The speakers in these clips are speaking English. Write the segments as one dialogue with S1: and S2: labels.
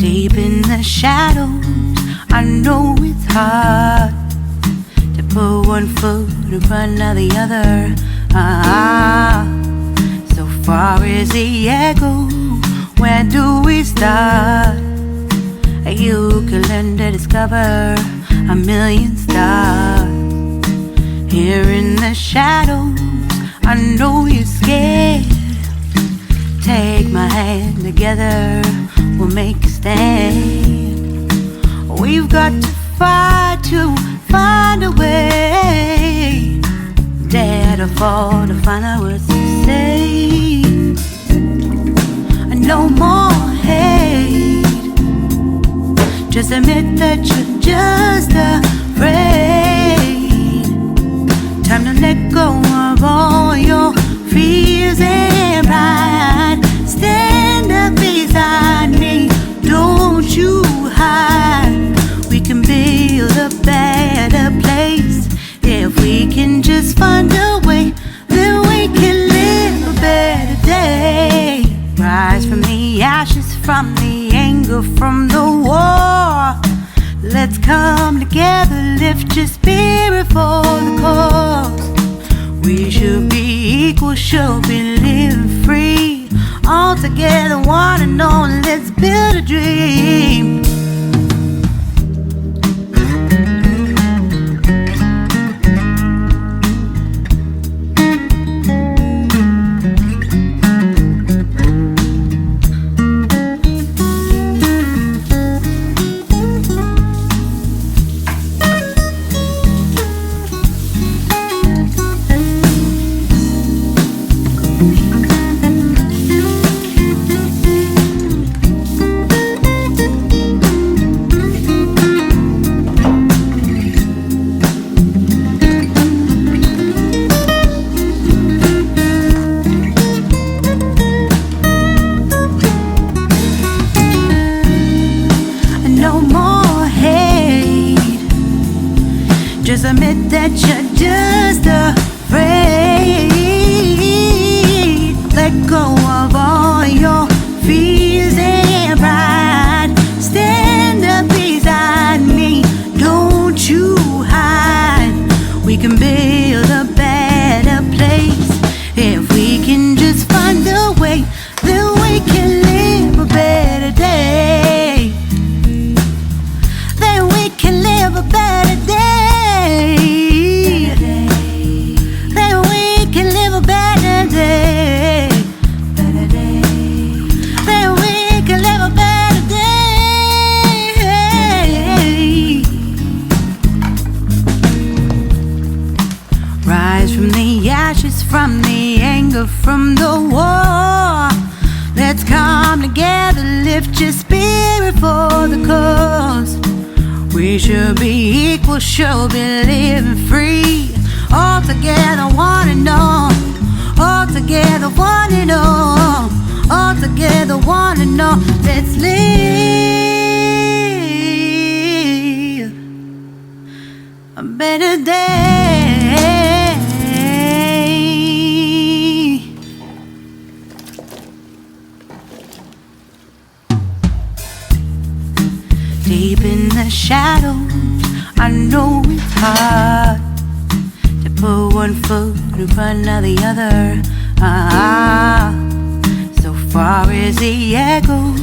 S1: Deep in the shadows, I know it's hard to put one foot in front of the other. So far as the echo, where do we start? You can learn to discover a million stars. Here in the shadows, I know you're scared. Take my hand, together we'll make a stand. We've got to fight to find a way. Dare to fall to find out what to say. No more hate. Just admit that you're just afraid. Time to let go of all your fears and pride. Stand up beside me, don't you hide. We can build a better place. If we can just find a way, then we can live a better day. Rise from the ashes, from the anger, from the war. Let's come together, lift your spirit for the cause. We should be equal, should be living free. All together, one and all, let's build a dream. Just admit that you're just afraid. Let go of all your fears and pride. Stand up beside me, don't you hide. We can build a better place. If we can just find a way, then we can live a better day. Then we can live a better day. Then we can live a better day. Better day. Then we can live a better day. Rise from the ashes, from the anger, from the war. Let's come together, lift your spirit for the cause. We should be equal, should be living free. All together, one and all. All together, one and all. All together, one and all. Let's live a better day. Deep in the shadows, I know it's hard to put one foot in front of the other. So far as the echo,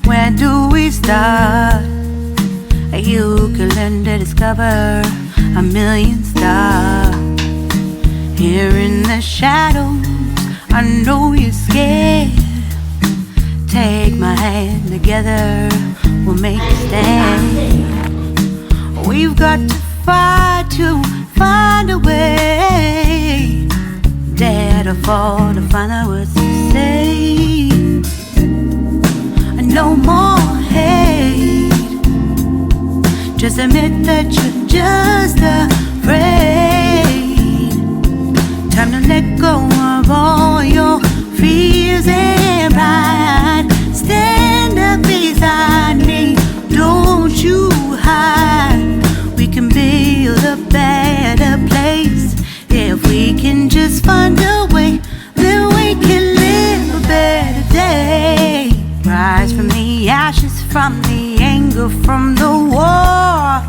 S1: where do we start? You can learn to discover a million stars. Here in the shadows, I know you're scared. Take my hand, together we'll make a stand. We've got to fight to find a way. Dare to fall to find out what to say. No more hate. Just admit that you're just afraid. Time to let go of all your fears and pride. Stand up beside me, don't you hide. We can build a better place. If we can just find a way, then we can live a better day. Rise from the ashes, from the anger, from the war.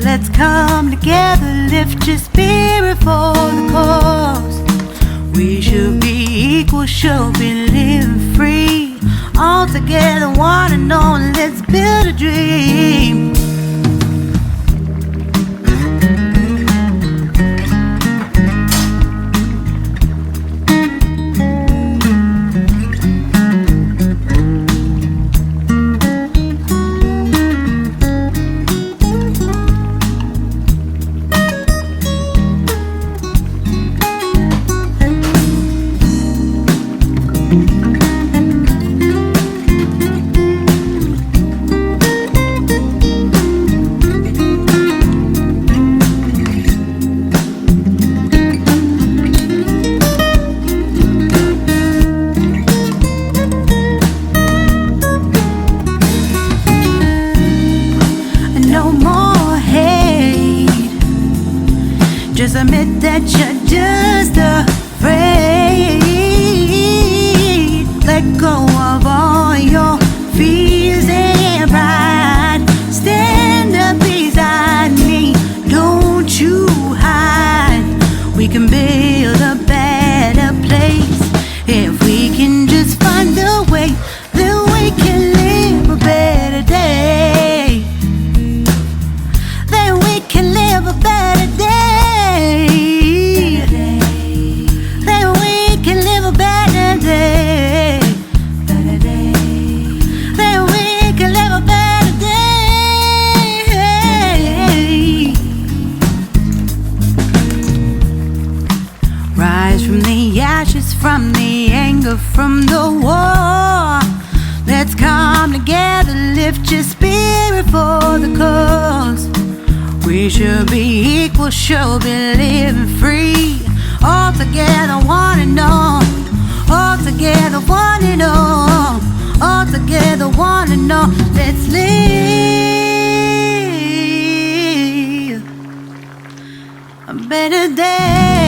S1: Let's come together, lift your spirit for the cause. We should be equal, should be living free. All together, one and all, let's build a dream. Just admit that you're just afraid. Let go of all your fears and pride. Stand up beside me, don't you hide. We can build a better place if we can just find a way. Then we can live a better day. Then we can live a better day. Rise from the ashes, from the anger, from the war. Let's come together, lift your spirit for the cause. We should be equal, should be living free. All together, one and all. All together, one and all. All together, one and all. Let's live a better day.